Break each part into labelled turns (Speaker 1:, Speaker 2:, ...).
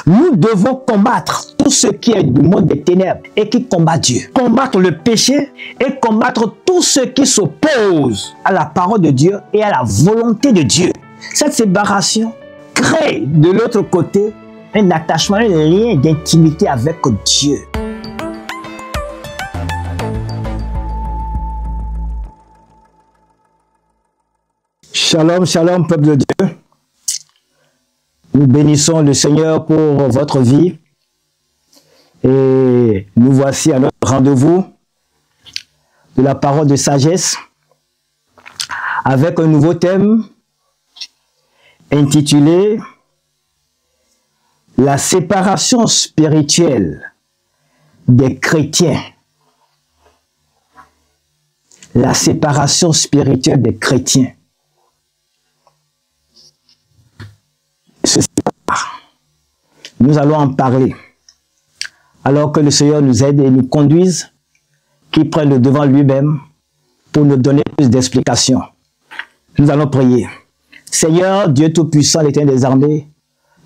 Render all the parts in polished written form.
Speaker 1: Nous devons combattre tout ce qui est du monde des ténèbres et qui combat Dieu. Combattre le péché et combattre tout ce qui s'oppose à la parole de Dieu et à la volonté de Dieu. Cette séparation crée de l'autre côté un attachement, un lien d'intimité avec Dieu. Shalom, shalom, peuple de Dieu. Nous bénissons le Seigneur pour votre vie. Et nous voici à notre rendez-vous de la parole de sagesse avec un nouveau thème intitulé La séparation spirituelle des chrétiens. La séparation spirituelle des chrétiens. Nous allons en parler. Alors que le Seigneur nous aide et nous conduise, qu'il prenne le devant lui-même pour nous donner plus d'explications. Nous allons prier. Seigneur, Dieu Tout-Puissant, l'Éternel des armées,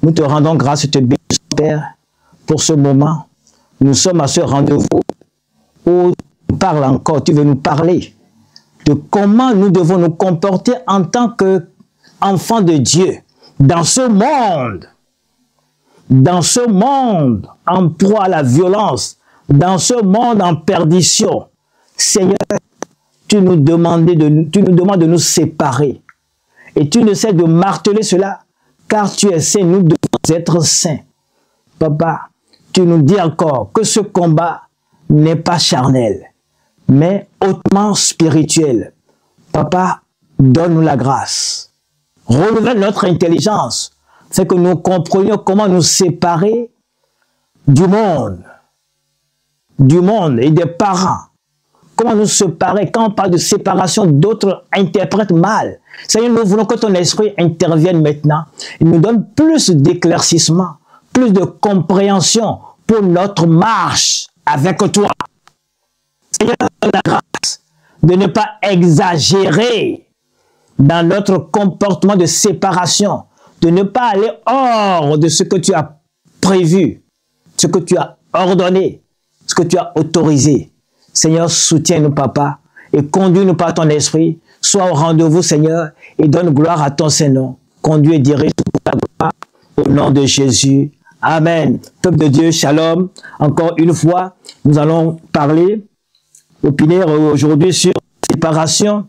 Speaker 1: nous te rendons grâce et te bénissons, Père, pour ce moment. Nous sommes à ce rendez-vous où tu parles encore, tu veux nous parler de comment nous devons nous comporter en tant qu'enfants de Dieu dans ce monde en proie à la violence, dans ce monde en perdition. Seigneur, tu nous demandes de nous séparer. Et tu ne sais de marteler cela, car tu es saint, nous devons être saints. Papa, tu nous dis encore que ce combat n'est pas charnel, mais hautement spirituel. Papa, donne-nous la grâce. Renouvelle notre intelligence, c'est que nous comprenions comment nous séparer du monde et des parents. Comment nous séparer, quand on parle de séparation, d'autres interprètent mal. Seigneur, nous voulons que ton esprit intervienne maintenant et nous donne plus d'éclaircissement, plus de compréhension pour notre marche avec toi. Seigneur, donne la grâce de ne pas exagérer dans notre comportement de séparation, de ne pas aller hors de ce que tu as prévu, ce que tu as ordonné, ce que tu as autorisé. Seigneur, soutiens-nous, Papa, et conduis-nous par ton esprit. Sois au rendez-vous, Seigneur, et donne gloire à ton Saint-Nom. Conduis et dirige toute ta gloire au nom de Jésus. Amen. Peuple de Dieu, shalom. Encore une fois, nous allons parler, opiner aujourd'hui sur la séparation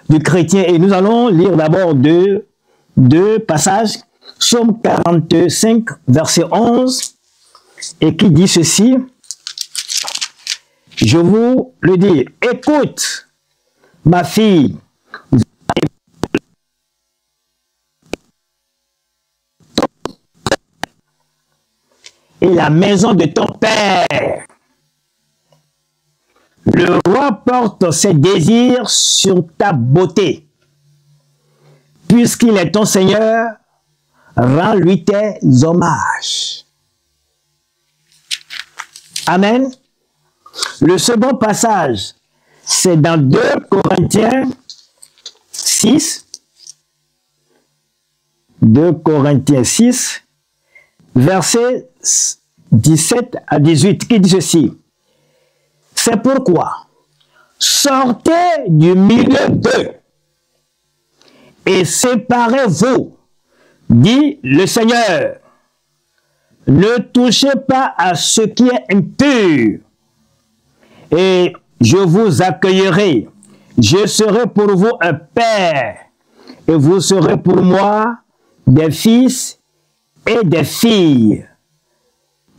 Speaker 1: du chrétien. Et nous allons lire d'abord deux passages. Psaume 45, verset 11, et qui dit ceci. Je vous le dis, écoute, ma fille, et la maison de ton père. Le roi porte ses désirs sur ta beauté. Puisqu'il est ton Seigneur, rends-lui tes hommages. Amen. Le second passage, c'est dans 2 Corinthiens 6. 2 Corinthiens 6, versets 17 à 18, qui dit ceci. C'est pourquoi, sortez du milieu d'eux et séparez-vous, dit le Seigneur. Ne touchez pas à ce qui est impur, et je vous accueillerai. Je serai pour vous un père, et vous serez pour moi des fils et des filles,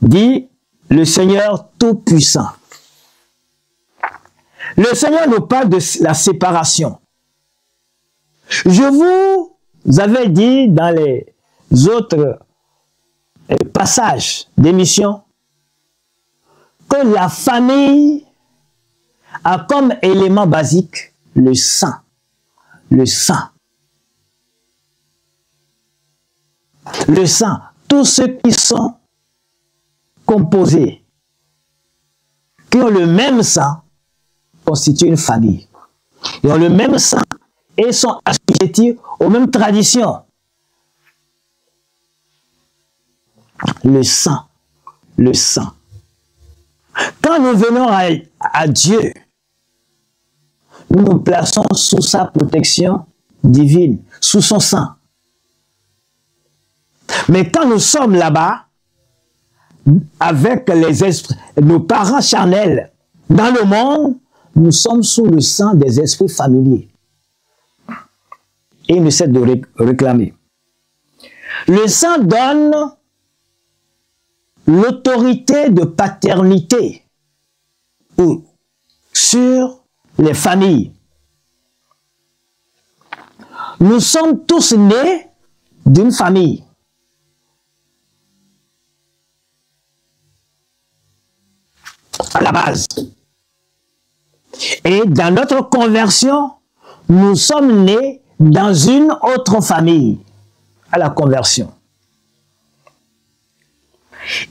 Speaker 1: dit le Seigneur Tout-Puissant. Le Seigneur nous parle de la séparation. Je vous avais dit dans les autres passages d'émission que la famille a comme élément basique le sang. Le sang. Le sang. Tous ceux qui sont composés, qui ont le même sang, constituent une famille. Ils ont le même sang et sont assujettis aux mêmes traditions. le sang. Le sang. Quand nous venons à Dieu, nous nous plaçons sous sa protection divine, sous son sang. Mais quand nous sommes là-bas, avec les esprits, nos parents charnels, dans le monde, nous sommes sous le sang des esprits familiers. Et ils ne cessent de réclamer. Le sang donne l'autorité de paternité sur les familles. Nous sommes tous nés d'une famille. À la base. Et dans notre conversion, nous sommes nés dans une autre famille à la conversion.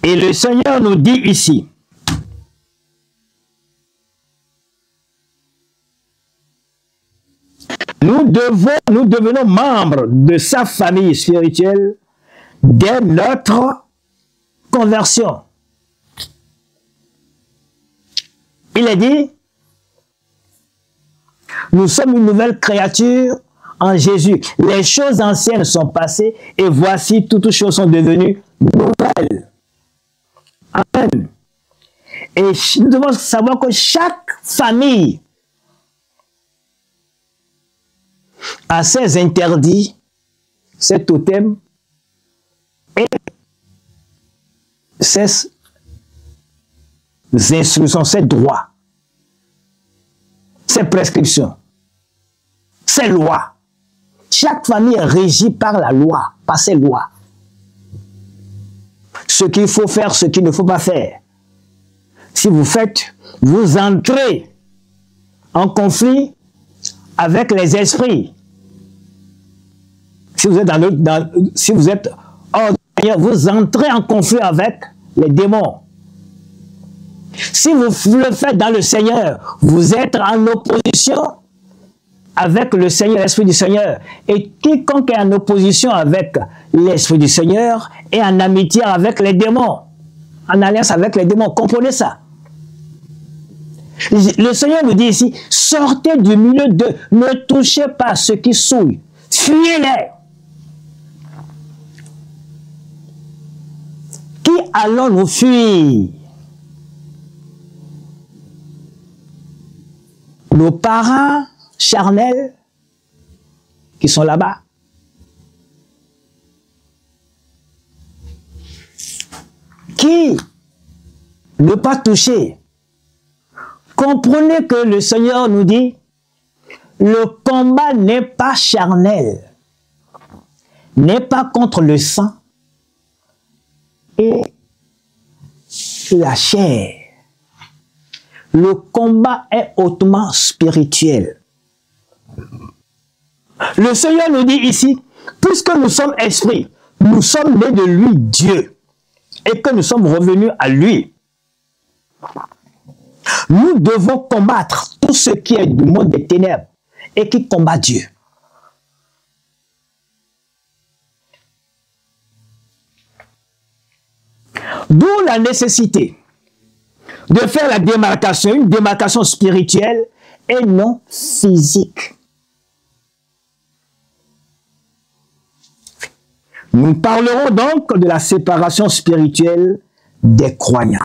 Speaker 1: Et le Seigneur nous dit ici, nous devenons membres de sa famille spirituelle dès notre conversion. Il est dit, nous sommes une nouvelle créature en Jésus. Les choses anciennes sont passées et voici toutes choses sont devenues nouvelles. Amen. Et nous devons savoir que chaque famille a ses interdits, ses totems et ses instructions, ses droits, ses prescriptions, ses lois. Chaque famille est régie par la loi, par ses lois. Ce qu'il faut faire, ce qu'il ne faut pas faire. Si vous faites, vous entrez en conflit avec les esprits. Si vous êtes hors, vous entrez en conflit avec les démons. Si vous le faites dans le Seigneur, vous êtes en opposition avec le Seigneur, l'Esprit du Seigneur. Et quiconque est en opposition avec l'Esprit du Seigneur est en amitié avec les démons, en alliance avec les démons. Comprenez ça? Le Seigneur nous dit ici, sortez du milieu d'eux, ne touchez pas à ceux qui souillent, fuyez-les. Qui allons-nous fuir? Nos parents charnels qui sont là-bas. Qui ne pas toucher? Comprenez que le Seigneur nous dit, le combat n'est pas charnel, n'est pas contre le sang et la chair. Le combat est hautement spirituel. Le Seigneur nous dit ici, puisque nous sommes esprits, nous sommes nés de lui, Dieu, et que nous sommes revenus à lui. Nous devons combattre tout ce qui est du monde des ténèbres et qui combat Dieu. D'où la nécessité de faire la démarcation, une démarcation spirituelle et non physique. Nous parlerons donc de la séparation spirituelle des croyants.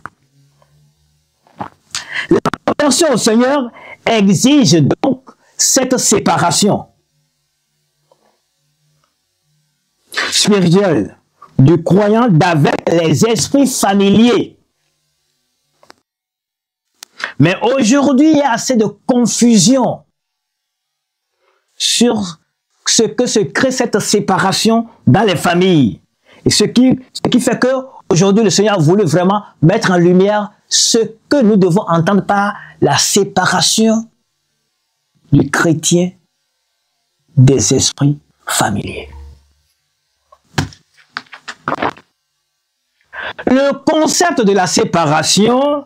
Speaker 1: La conversion au Seigneur exige donc cette séparation spirituelle du croyant d'avec les esprits familiers. Mais aujourd'hui, il y a assez de confusion sur ce que se crée cette séparation dans les familles. Et ce qui fait que aujourd'hui le Seigneur a voulu vraiment mettre en lumière ce que nous devons entendre par la séparation du chrétien des esprits familiers. Le concept de la séparation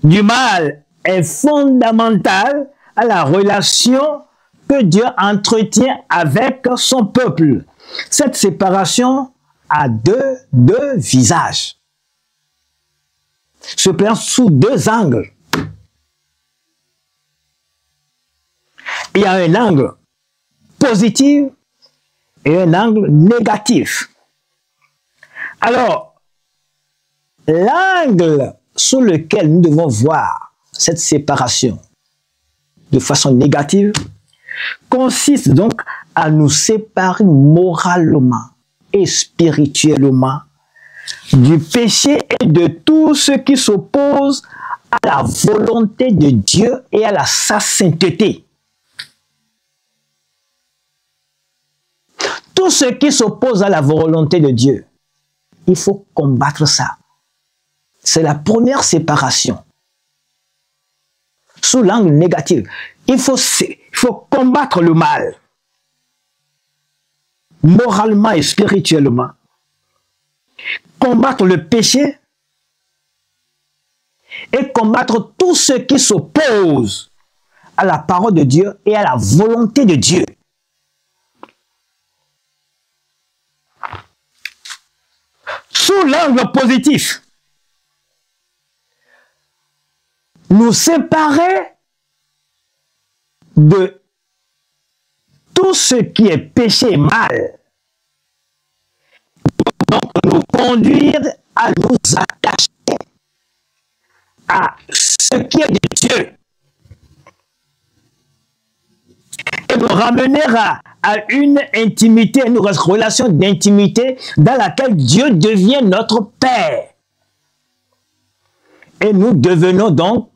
Speaker 1: du mal est fondamental à la relation que Dieu entretient avec son peuple. Cette séparation a deux visages, se présente sous deux angles. Il y a un angle positif et un angle négatif. Alors, l'angle sous lequel nous devons voir cette séparation de façon négative consiste donc à nous séparer moralement et spirituellement du péché et de tout ce qui s'oppose à la volonté de Dieu et à sa sainteté. Tout ce qui s'oppose à la volonté de Dieu, il faut combattre ça. C'est la première séparation. Sous l'angle négatif, il faut combattre le mal, moralement et spirituellement. Combattre le péché et combattre tout ce qui s'oppose à la parole de Dieu et à la volonté de Dieu. Sous l'angle positif, nous séparer de tout ce qui est péché et mal. Donc, nous conduire à nous attacher à ce qui est de Dieu. Et nous ramener à une intimité, une relation d'intimité dans laquelle Dieu devient notre Père. Et nous devenons donc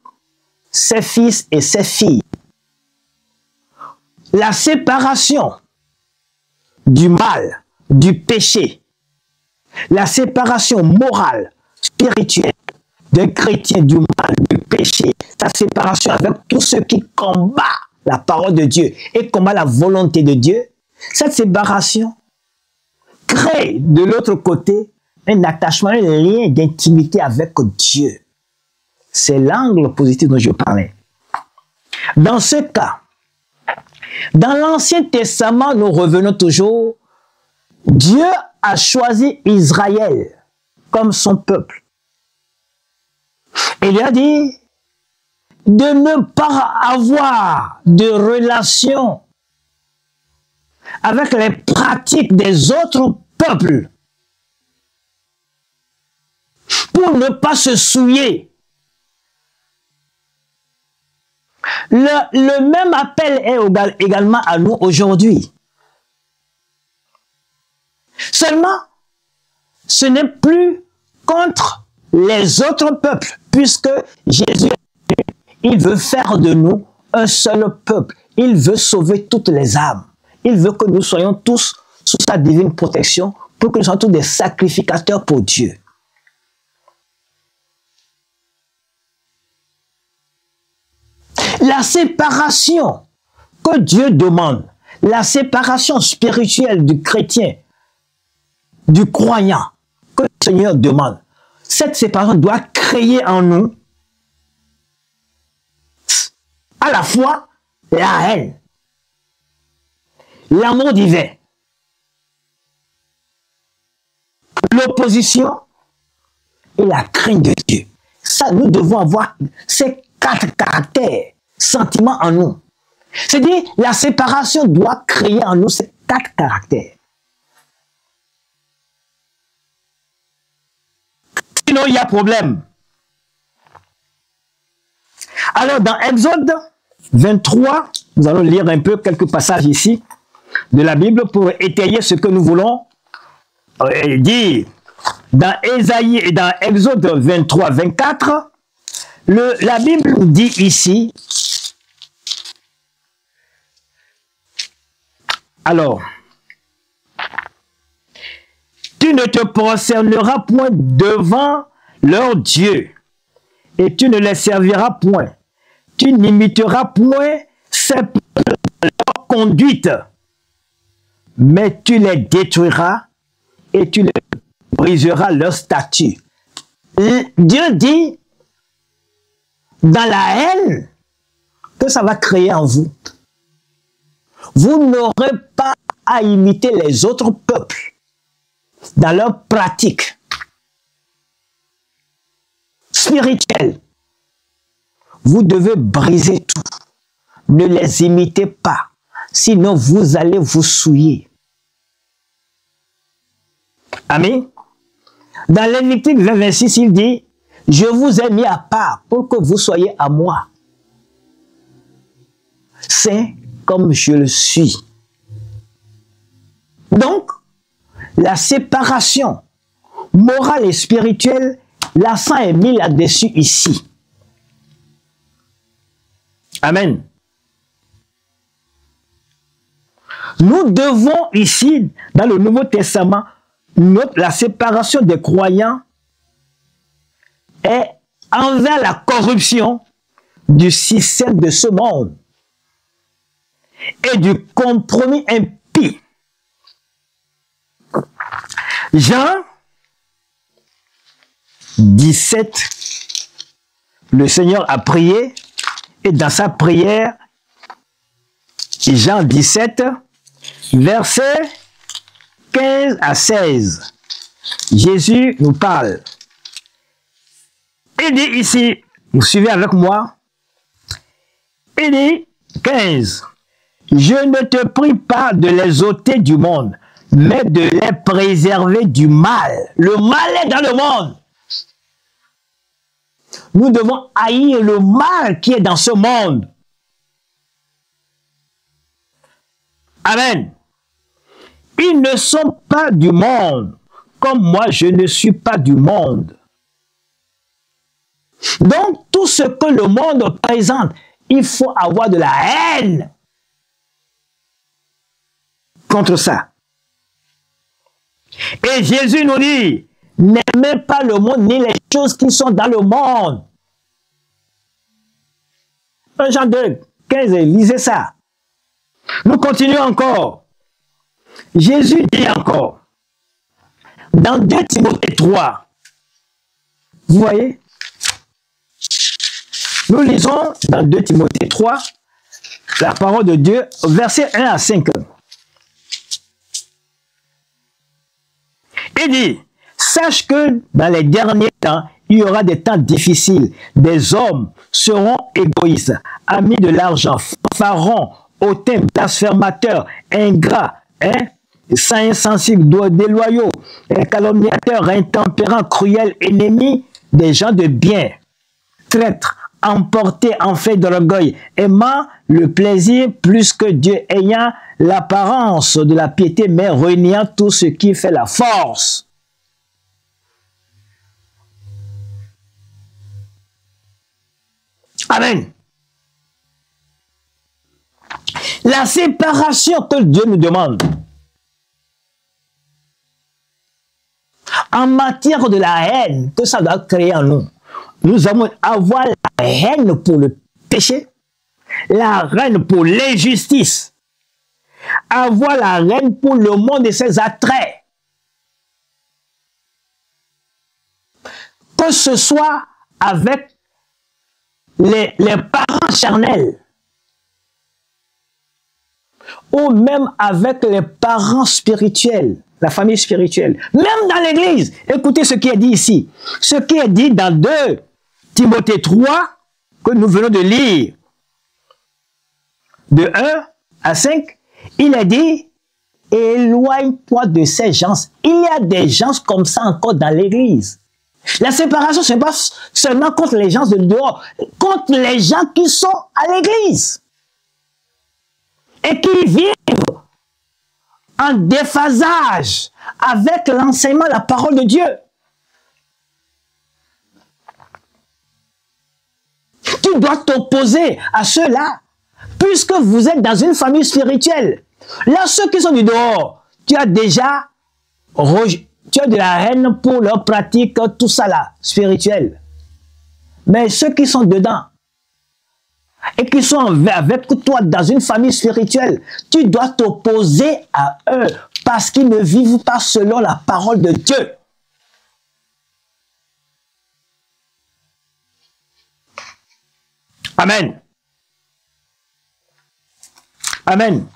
Speaker 1: ses fils et ses filles. La séparation du mal, du péché, la séparation morale, spirituelle d'un chrétien du mal, du péché, sa séparation avec tout ce qui combat la parole de Dieu et combat la volonté de Dieu, cette séparation crée de l'autre côté un attachement, un lien d'intimité avec Dieu. C'est l'angle positif dont je parlais. Dans ce cas, dans l'Ancien Testament, nous revenons toujours, Dieu a choisi Israël comme son peuple. Il lui a dit de ne pas avoir de relation avec les pratiques des autres peuples pour ne pas se souiller. Le même appel est également à nous aujourd'hui. Seulement, ce n'est plus contre les autres peuples, puisque Jésus, il veut faire de nous un seul peuple. Il veut sauver toutes les âmes. Il veut que nous soyons tous sous sa divine protection, pour que nous soyons tous des sacrificateurs pour Dieu. La séparation que Dieu demande, la séparation spirituelle du chrétien, du croyant, que le Seigneur demande, cette séparation doit créer en nous à la fois la haine, l'amour divin, l'opposition et la crainte de Dieu. Ça, nous devons avoir ces 4 caractères, sentiments en nous. C'est-à-dire, la séparation doit créer en nous ces 4 caractères. Sinon, il y a problème. Alors, dans Exode 23, nous allons lire un peu quelques passages ici de la Bible pour étayer ce que nous voulons dire. Dans Ésaïe et dans Exode 23, 24, la Bible nous dit ici, alors, tu ne te prosterneras point devant leur Dieu, et tu ne les serviras point. Tu n'imiteras point leur conduite, mais tu les détruiras et tu les briseras leur statut. Dieu dit, dans la haine, que ça va créer en vous. Vous n'aurez pas à imiter les autres peuples. dans leur pratique spirituelle. Vous devez briser tout. Ne les imitez pas. Sinon, vous allez vous souiller. Amen. Dans Lévitique 20, 26, il dit, je vous ai mis à part pour que vous soyez à moi. C'est comme je le suis. Donc, la séparation morale et spirituelle, l'accent est mis là-dessus ici. Amen. Nous devons ici, dans le Nouveau Testament, la séparation des croyants est envers la corruption du système de ce monde et du compromis impie. Jean 17, le Seigneur a prié et dans sa prière, Jean 17, versets 15 à 16, Jésus nous parle. Il dit ici, vous suivez avec moi, il dit 15, je ne te prie pas de les ôter du monde, mais de les préserver du mal. Le mal est dans le monde. Nous devons haïr le mal qui est dans ce monde. Amen. Ils ne sont pas du monde, comme moi je ne suis pas du monde. Donc, tout ce que le monde présente, il faut avoir de la haine contre ça. Et Jésus nous dit, n'aimez pas le monde ni les choses qui sont dans le monde. Jean 2, 15, lisez ça. Nous continuons encore. Jésus dit encore, dans 2 Timothée 3, vous voyez, nous lisons dans 2 Timothée 3, la parole de Dieu, versets 1 à 5. Il dit, sache que dans les derniers temps, il y aura des temps difficiles. Des hommes seront égoïstes, amis de l'argent, fanfarons, hautains, blasphémateurs, ingrats, sans insensibles, déloyaux, calomniateurs, intempérants, cruels, ennemis des gens de bien, traîtres, emportés en fait d'orgueil, aimant le plaisir plus que Dieu, ayant l'apparence de la piété, mais reniant tout ce qui fait la force. Amen. La séparation que Dieu nous demande en matière de la haine que ça doit créer en nous, nous allons avoir la haine pour le péché, la haine pour l'injustice, avoir la haine pour le monde et ses attraits. Que ce soit avec les parents charnels ou même avec les parents spirituels, la famille spirituelle, même dans l'église. Écoutez ce qui est dit ici. Ce qui est dit dans 2 Timothée 3, que nous venons de lire, de 1 à 5, il est dit, éloigne-toi de ces gens. Il y a des gens comme ça encore dans l'église. La séparation, ce n'est pas seulement contre les gens de dehors, contre les gens qui sont à l'église et qui vivent en déphasage avec l'enseignement de la parole de Dieu. Tu dois t'opposer à ceux-là, puisque vous êtes dans une famille spirituelle. Là, ceux qui sont du dehors, tu as déjà de la haine pour leur pratique, tout ça là, spirituel. Mais ceux qui sont dedans, et qui sont avec toi dans une famille spirituelle, tu dois t'opposer à eux parce qu'ils ne vivent pas selon la parole de Dieu. Amen. Amen.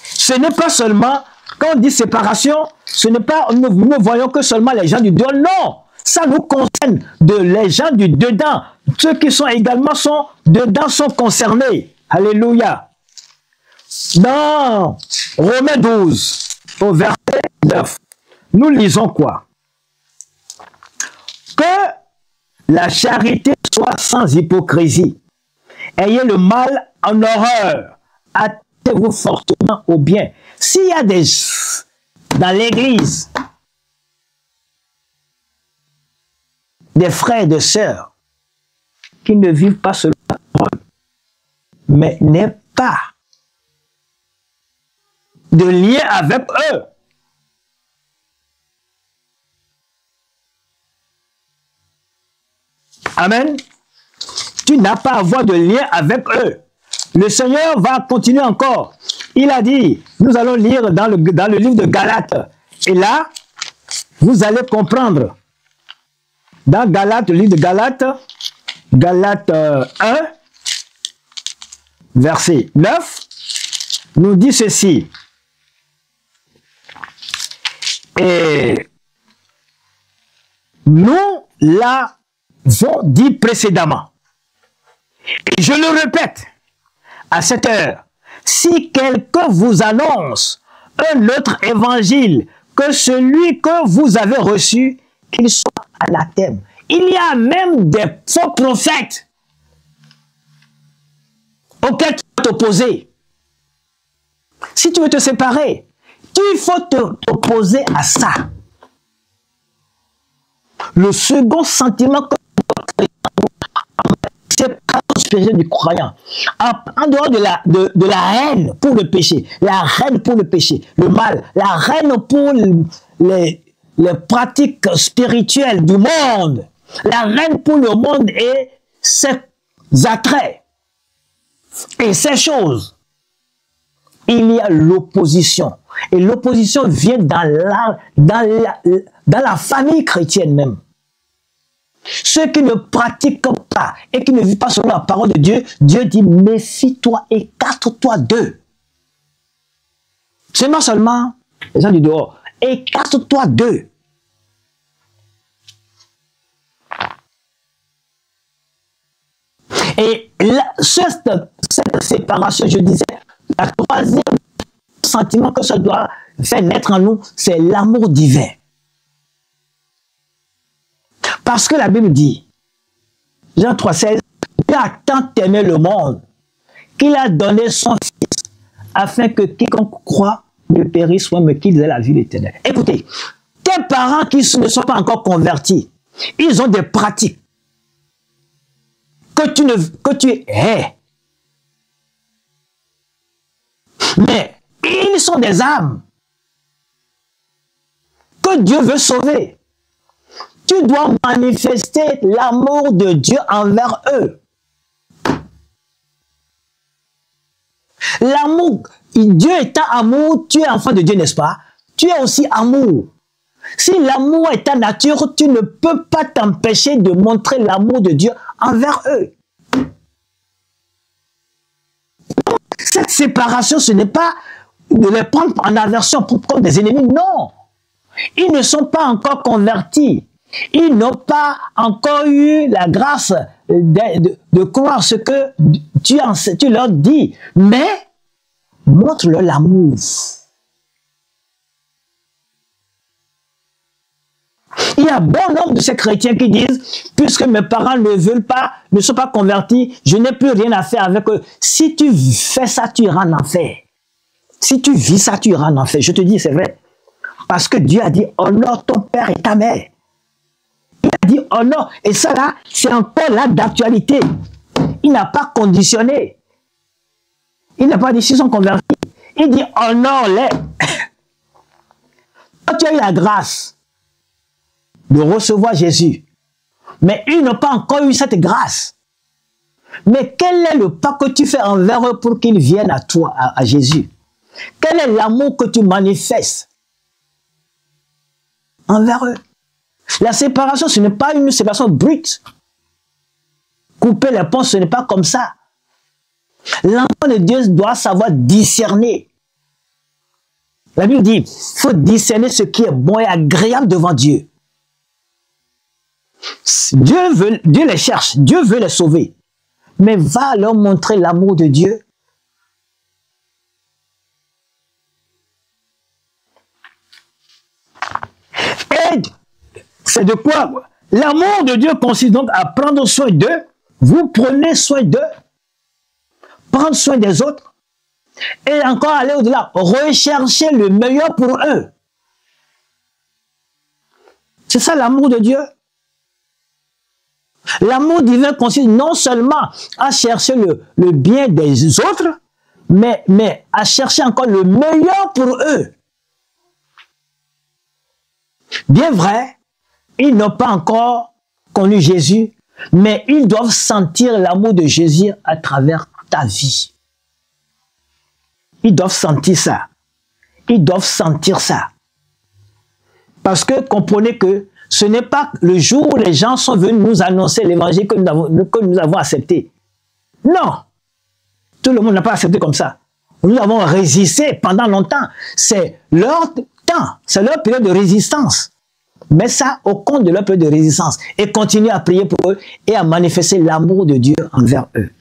Speaker 1: Ce n'est pas seulement Quand on dit séparation, ce n'est pas, nous ne voyons que seulement les gens du dehors. Non, ça nous concerne les gens du dedans. Ceux qui sont également dedans sont concernés. Alléluia. Dans Romains 12, au verset 9, nous lisons quoi? Que la charité soit sans hypocrisie. Ayez le mal en horreur. Attez-vous fortement au bien. S'il y a dans l'église des frères et des sœurs qui ne vivent pas selon la parole, mais n'est pas de lien avec eux, amen, tu n'as pas à avoir de lien avec eux. Le Seigneur va continuer encore. Il a dit, nous allons lire dans le livre de Galates. Et là, vous allez comprendre. Dans Galates, le livre de Galates, Galates 1, verset 9, nous dit ceci. Et nous l'avons dit précédemment. Et je le répète, à cette heure, si quelqu'un vous annonce un autre évangile que celui que vous avez reçu, qu'il soit anathème. Il y a même des faux prophètes auxquels tu vas t'opposer. Si tu veux te séparer, il faut t'opposer à ça. Le second sentiment que séparation spirituelle du croyant, en dehors de la haine pour le péché, la haine pour le péché, le mal, la haine pour les pratiques spirituelles du monde, la haine pour le monde et ses attraits et ces choses, il y a l'opposition. Et l'opposition vient dans la famille chrétienne même. Ceux qui ne pratiquent pas et qui ne vivent pas selon la parole de Dieu, Dieu dit méfie-toi, écarte-toi d'eux. C'est non seulement les gens du dehors, écarte-toi d'eux. Et là, cette séparation, je disais, la troisième sentiment que ça doit faire naître en nous, c'est l'amour divin. Parce que la Bible dit, Jean 3,16, Dieu a tant aimé le monde qu'il a donné son Fils afin que quiconque croit ne périsse, mais qu'il ait la vie éternelle. Écoutez, tes parents qui ne sont pas encore convertis, ils ont des pratiques que tu hais. Mais ils sont des âmes que Dieu veut sauver. Tu dois manifester l'amour de Dieu envers eux. L'amour, Dieu étant amour, tu es enfant de Dieu, n'est-ce pas? Tu es aussi amour. Si l'amour est ta nature, tu ne peux pas t'empêcher de montrer l'amour de Dieu envers eux. Cette séparation, ce n'est pas de les prendre en aversion comme des ennemis, non. Ils ne sont pas encore convertis. Ils n'ont pas encore eu la grâce de croire ce que tu leur dis. Mais montre-leur l'amour. Il y a bon nombre de ces chrétiens qui disent, puisque mes parents ne sont pas convertis, je n'ai plus rien à faire avec eux. Si tu fais ça, tu iras en enfer. Si tu vis ça, tu iras en enfer. Je te dis, c'est vrai. Parce que Dieu a dit, honore ton père et ta mère. Il a dit, honore. Et ça là, c'est encore là d'actualité. Il n'a pas conditionné. Il n'a pas dit, s'ils sont convertis. Il dit, honore-les. Quand tu as eu la grâce de recevoir Jésus, mais ils n'ont pas encore eu cette grâce. Mais quel est le pas que tu fais envers eux pour qu'ils viennent à toi, à Jésus? Quel est l'amour que tu manifestes envers eux? La séparation, ce n'est pas une séparation brute. Couper les ponts, ce n'est pas comme ça. L'enfant de Dieu doit savoir discerner La Bible dit, il faut discerner ce qui est bon et agréable devant Dieu. Dieu les cherche, Dieu veut les sauver. Mais va leur montrer l'amour de Dieu. Et c'est de quoi? L'amour de Dieu consiste donc à prendre soin d'eux. Vous prenez soin d'eux, prendre soin des autres, et encore aller au-delà, rechercher le meilleur pour eux. C'est ça l'amour de Dieu. L'amour divin consiste non seulement à chercher le bien des autres, mais à chercher encore le meilleur pour eux. Bien vrai, ils n'ont pas encore connu Jésus, mais ils doivent sentir l'amour de Jésus à travers ta vie. Ils doivent sentir ça. Ils doivent sentir ça. Parce que comprenez que ce n'est pas le jour où les gens sont venus nous annoncer l'évangile que nous avons accepté. Non. Tout le monde n'a pas accepté comme ça. Nous avons résisté pendant longtemps. C'est leur temps. C'est leur période de résistance. Mets ça au compte de leur période de résistance. Et continue à prier pour eux et à manifester l'amour de Dieu envers eux.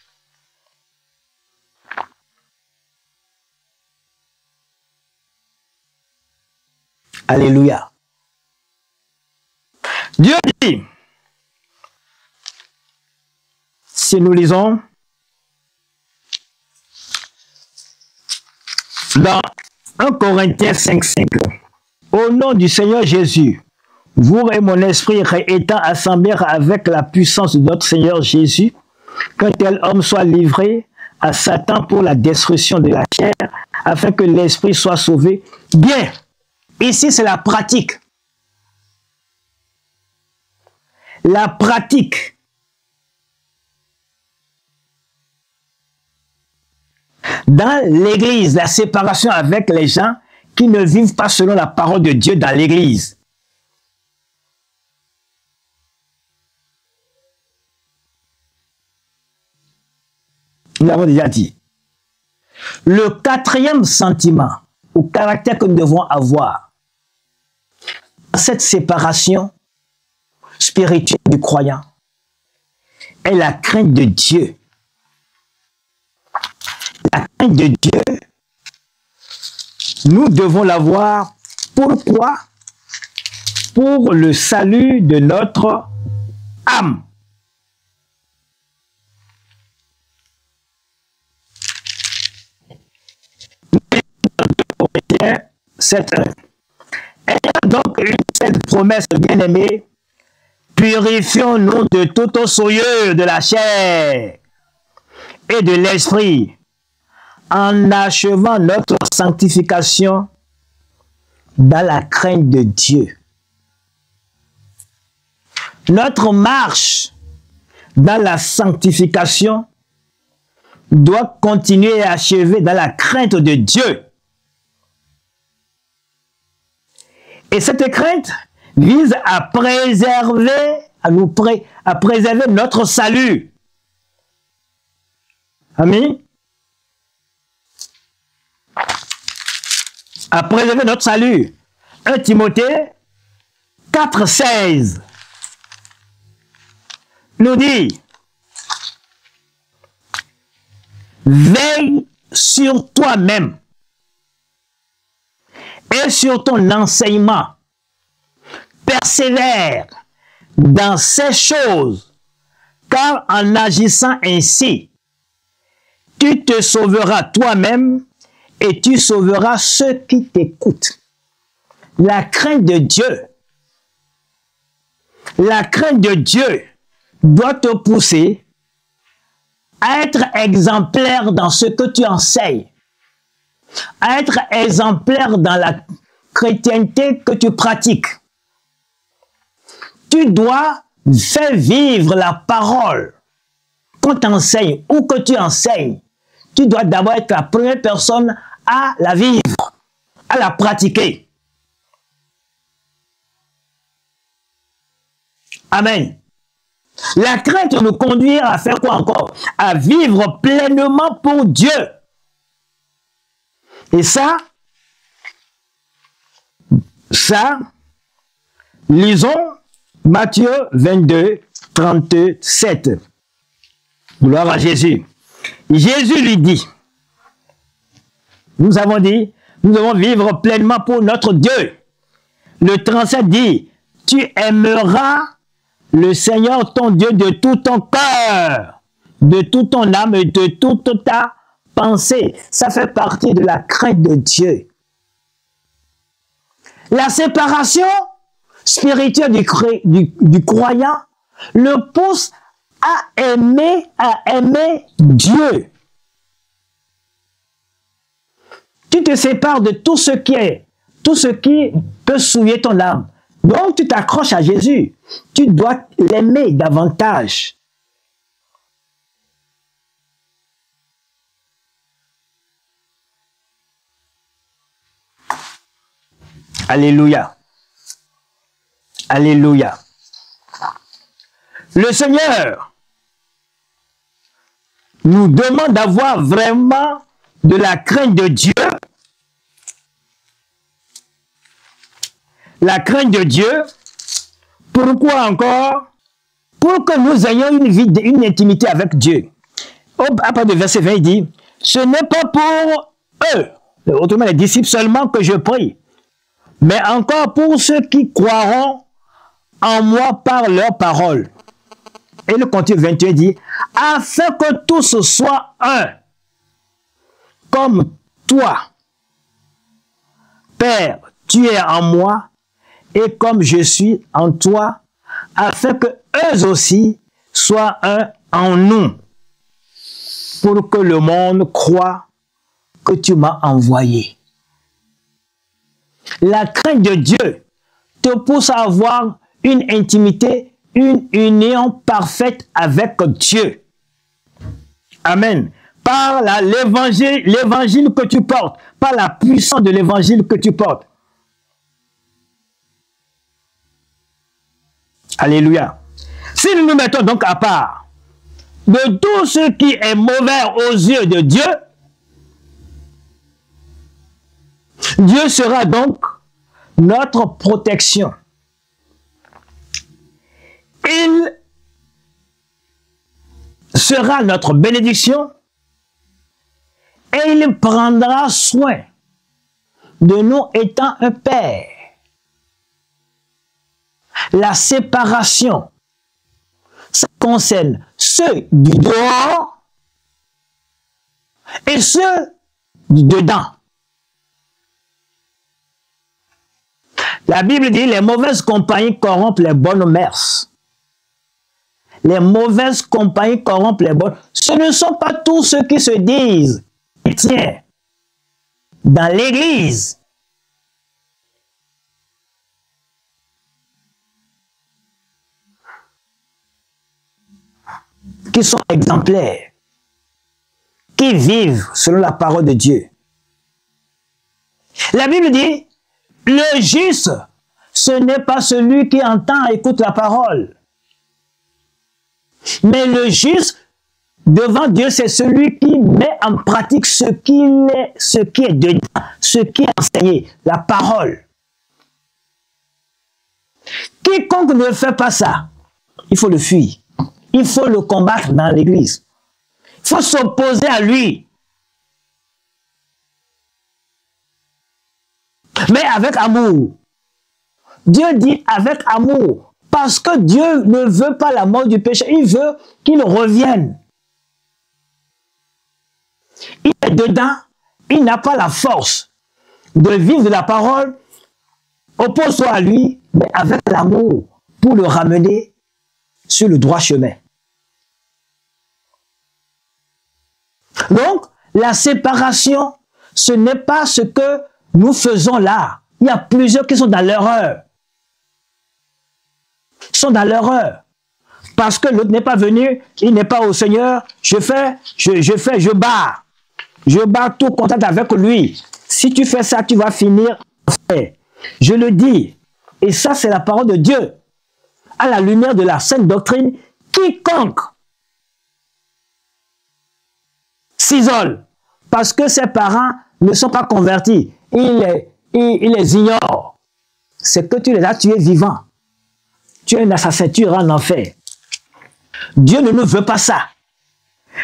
Speaker 1: Alléluia. Dieu dit, si nous lisons dans 1 Corinthiens 5:5, au nom du Seigneur Jésus, vous et mon esprit étant assemblés avec la puissance de notre Seigneur Jésus, qu'un tel homme soit livré à Satan pour la destruction de la chair, afin que l'esprit soit sauvé. Bien, ici c'est la pratique. La pratique. Dans l'église, la séparation avec les gens qui ne vivent pas selon la parole de Dieu dans l'église. Nous l'avons déjà dit. Le quatrième sentiment ou caractère que nous devons avoir, cette séparation spirituelle du croyant, est la crainte de Dieu. La crainte de Dieu, nous devons l'avoir. Pourquoi? Pour le salut de notre âme. Corinthiens 7:1. Ayant donc une cette promesse bien-aimée, purifions-nous de toute souillure de la chair et de l'esprit, en achevant notre sanctification dans la crainte de Dieu. Notre marche dans la sanctification doit continuer et achever dans la crainte de Dieu. Et cette crainte vise à préserver, à préserver notre salut. Amen. À préserver notre salut. 1 Timothée 4:16 nous dit: veille sur toi-même et sur ton enseignement. Persévère dans ces choses, car en agissant ainsi, tu te sauveras toi-même et tu sauveras ceux qui t'écoutent. La crainte de Dieu, la crainte de Dieu doit te pousser à être exemplaire dans ce que tu enseignes, à être exemplaire dans la chrétienté que tu pratiques. Tu dois faire vivre la parole qu'on t'enseigne ou que tu enseignes. Tu dois d'abord être la première personne à la vivre, à la pratiquer. Amen. La crainte nous conduire à faire quoi encore? À vivre pleinement pour Dieu. Et ça, ça, lisons Matthieu 22, 37. Gloire à Jésus. Jésus lui dit, nous avons dit, nous devons vivre pleinement pour notre Dieu. Le 37 dit, tu aimeras le Seigneur ton Dieu de tout ton cœur, de toute ton âme et de toute ta pensée. Ça fait partie de la crainte de Dieu. La séparation spirituelle du croyant le pousse à aimer Dieu. Tu te sépares de tout ce qui peut souiller ton âme. Donc tu t'accroches à Jésus. Tu dois l'aimer davantage. Alléluia. Alléluia. Le Seigneur nous demande d'avoir vraiment de la crainte de Dieu. La crainte de Dieu. Pourquoi encore? Pour que nous ayons une intimité avec Dieu. À partir du verset 20, il dit, ce n'est pas pour eux, autrement les disciples seulement, que je prie, mais encore pour ceux qui croiront en moi par leur parole. Et le continue 21 dit, afin que tous soient un, comme toi, Père, tu es en moi, et comme je suis en toi, afin que eux aussi soient un en nous, pour que le monde croie que tu m'as envoyé. La crainte de Dieu te pousse à avoir une intimité, une union parfaite avec Dieu. Amen. Par l'évangile que tu portes, par la puissance de l'évangile que tu portes. Alléluia. Si nous nous mettons donc à part de tout ce qui est mauvais aux yeux de Dieu, Dieu sera donc notre protection. Il sera notre bénédiction et il prendra soin de nous étant un Père. La séparation, ça concerne ceux du dehors et ceux du dedans. La Bible dit, les mauvaises compagnies corrompent les bonnes mœurs. Les mauvaises compagnies corrompent les bonnes. Ce ne sont pas tous ceux qui se disent chrétiens dans l'église qui sont exemplaires, qui vivent selon la parole de Dieu. La Bible dit, le juste, ce n'est pas celui qui entend et écoute la parole. Mais le juste, devant Dieu, c'est celui qui met en pratique ce qui est dedans, ce qui est enseigné, la parole. Quiconque ne fait pas ça, il faut le fuir. Il faut le combattre dans l'église. Il faut s'opposer à lui. Mais avec amour. Dieu dit avec amour. Parce que Dieu ne veut pas la mort du péché. Il veut qu'il revienne. Il est dedans. Il n'a pas la force de vivre de la parole. Oppose-toi à lui, mais avec l'amour, pour le ramener sur le droit chemin. Donc, la séparation, ce n'est pas ce que nous faisons là. Il y a plusieurs qui sont dans l'erreur. Ils sont dans l'erreur. Parce que l'autre n'est pas venu, il n'est pas au Seigneur, je bats. Je bats tout contact avec lui. Si tu fais ça, tu vas finir en fait. Je le dis. Et ça, c'est la parole de Dieu. À la lumière de la sainte doctrine, quiconque s'isole parce que ses parents ne sont pas convertis, il les ignore. c'est que tu les as tués vivants. Tu es un assassin, tu iras en enfer. Dieu ne nous veut pas ça.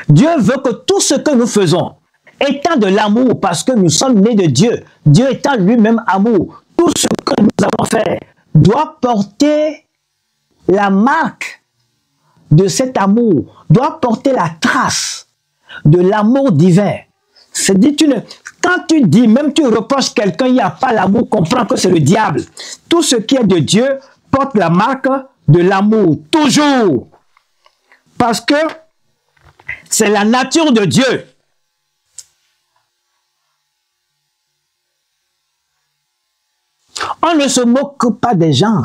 Speaker 1: Dieu veut que tout ce que nous faisons, étant de l'amour, parce que nous sommes nés de Dieu, Dieu étant lui-même amour, tout ce que nous avons fait doit porter la marque de cet amour, doit porter la trace de l'amour divin. C'est-à-dire, quand tu dis, même tu reproches quelqu'un, il n'y a pas l'amour, comprends que c'est le diable. Tout ce qui est de Dieu porte la marque de l'amour, toujours. Parce que c'est la nature de Dieu. On ne se moque pas des gens.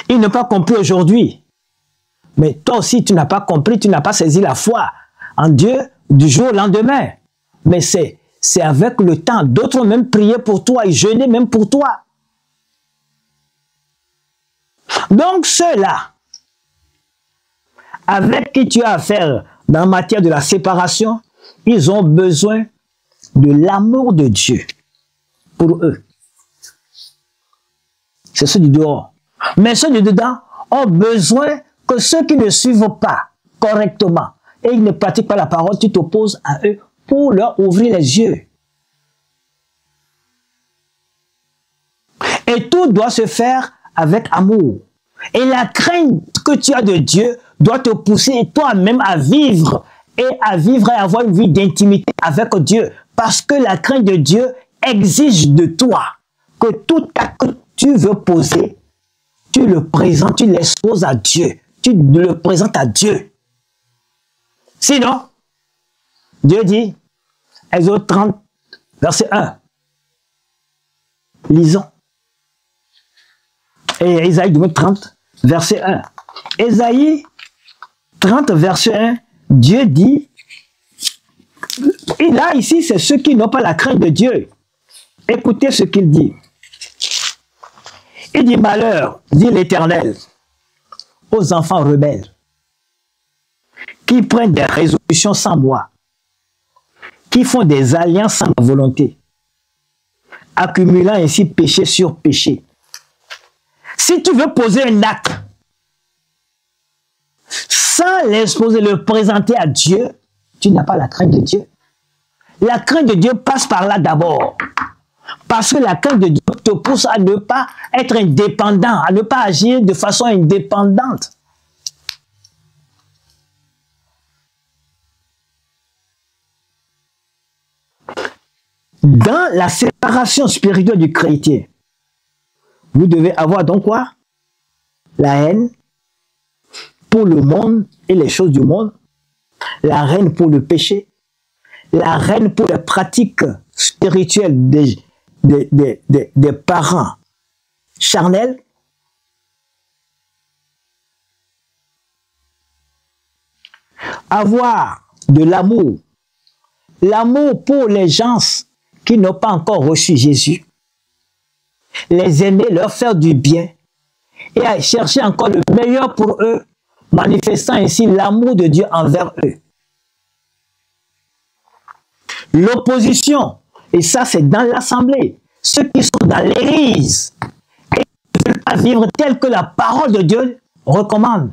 Speaker 1: Ils n'ont pas compris aujourd'hui. Mais toi aussi, tu n'as pas compris, tu n'as pas saisi la foi en Dieu du jour au lendemain. Mais c'est avec le temps. D'autres ont même prié pour toi et jeûné même pour toi. Donc ceux-là, avec qui tu as affaire dans la matière de la séparation, ils ont besoin de l'amour de Dieu pour eux. C'est ceux du dehors. Mais ceux du dedans ont besoin que ceux qui ne suivent pas correctement et ils ne pratiquent pas la parole, tu t'opposes à eux pour leur ouvrir les yeux. Et tout doit se faire avec amour. Et la crainte que tu as de Dieu doit te pousser toi-même à vivre et avoir une vie d'intimité avec Dieu. Parce que la crainte de Dieu exige de toi que tout acte que tu veux poser, tu le présentes, tu l'exposes à Dieu. Tu le présentes à Dieu. Sinon, Dieu dit, Exode 30, verset 1. Lisons. Et Ésaïe 30, verset 1. Ésaïe 30, verset 1, Dieu dit, et là, ici, c'est ceux qui n'ont pas la crainte de Dieu. Écoutez ce qu'il dit. Il dit, malheur, dit l'Éternel, aux enfants rebelles, qui prennent des résolutions sans moi, qui font des alliances sans ma volonté, accumulant ainsi péché sur péché. Si tu veux poser un acte sans l'exposer, le présenter à Dieu, tu n'as pas la crainte de Dieu. La crainte de Dieu passe par là d'abord. Parce que la crainte de Dieu te pousse à ne pas être indépendant, à ne pas agir de façon indépendante. Dans la séparation spirituelle du chrétien, vous devez avoir donc quoi? La haine pour le monde et les choses du monde, la haine pour le péché, la haine pour les pratiques spirituelles des parents charnels, avoir de l'amour, l'amour pour les gens qui n'ont pas encore reçu Jésus, les aimer, leur faire du bien et à chercher encore le meilleur pour eux, manifestant ainsi l'amour de Dieu envers eux. L'opposition, et ça c'est dans l'assemblée, ceux qui sont dans l'église et qui ne veulent pas vivre tel que la parole de Dieu recommande,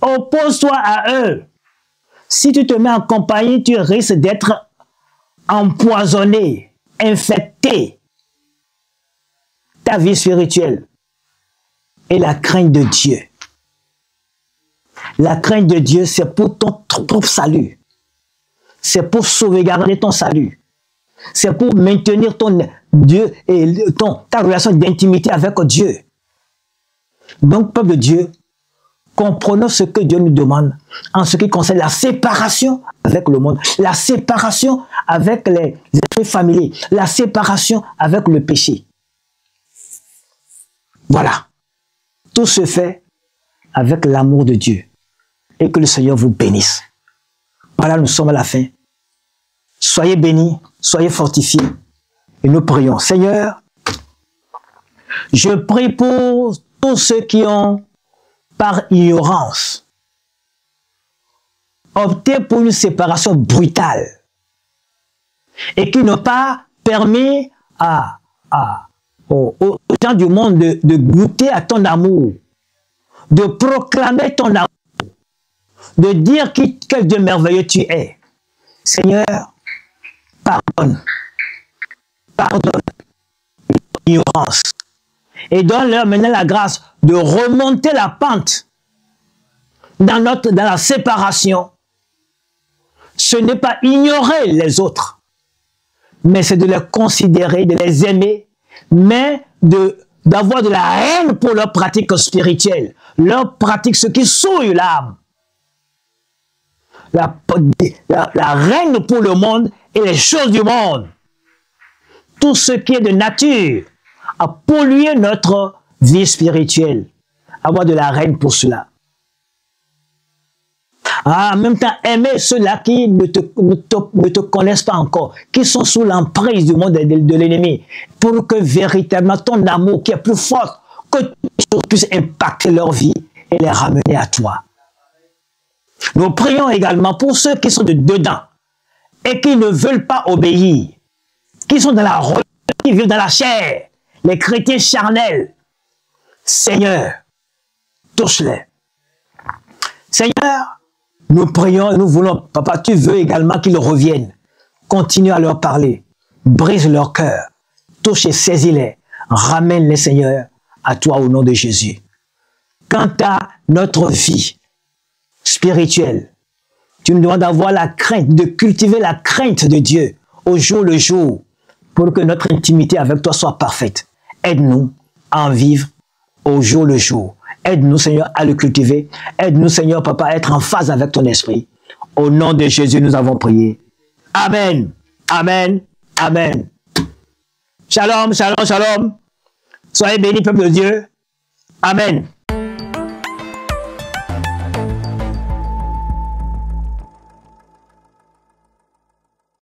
Speaker 1: oppose-toi à eux. Si tu te mets en compagnie, tu risques d'être empoisonné, infecté. Ta vie spirituelle et la crainte de Dieu. La crainte de Dieu, c'est pour ton propre salut. C'est pour sauvegarder ton salut. C'est pour maintenir ton Dieu et ta relation d'intimité avec Dieu. Donc, peuple de Dieu, comprenons ce que Dieu nous demande en ce qui concerne la séparation avec le monde, la séparation avec les esprits familiers, la séparation avec le péché. Voilà. Tout se fait avec l'amour de Dieu. Et que le Seigneur vous bénisse. Voilà, nous sommes à la fin. Soyez bénis, soyez fortifiés. Et nous prions. Seigneur, je prie pour tous ceux qui ont, par ignorance, opté pour une séparation brutale et qui n'ont pas permis à aux gens du monde de goûter à ton amour, de proclamer ton amour, de dire quel Dieu merveilleux tu es. Seigneur, pardonne l'ignorance et donne-leur maintenant la grâce de remonter la pente dans la séparation. Ce n'est pas ignorer les autres, mais c'est de les considérer, de les aimer, mais d'avoir de la haine pour leurs pratiques spirituelles, leurs pratiques, ce qui souille l'âme. La haine pour le monde et les choses du monde. Tout ce qui est de nature a pollué notre vie spirituelle. Avoir de la haine pour cela. En même temps, aimer ceux-là qui ne te connaissent pas encore, qui sont sous l'emprise du monde et de l'ennemi, pour que véritablement ton amour qui est plus fort, que tu puisses impacter leur vie et les ramener à toi. Nous prions également pour ceux qui sont dedans et qui ne veulent pas obéir, qui sont dans la religion, qui vivent dans la chair, les chrétiens charnels. Seigneur, touche-les. Seigneur, nous prions et nous voulons, Papa, tu veux également qu'ils reviennent. Continue à leur parler. Brise leur cœur. Touche et saisis-les. Ramène-les, Seigneur, à toi au nom de Jésus. Quant à notre vie spirituelle, tu nous demandes d'avoir la crainte, de cultiver la crainte de Dieu au jour le jour pour que notre intimité avec toi soit parfaite. Aide-nous à en vivre au jour le jour. Aide-nous, Seigneur, à le cultiver. Aide-nous, Seigneur, Papa, à être en phase avec ton esprit. Au nom de Jésus, nous avons prié. Amen. Amen. Amen. Shalom, shalom, shalom. Soyez bénis, peuple de Dieu. Amen.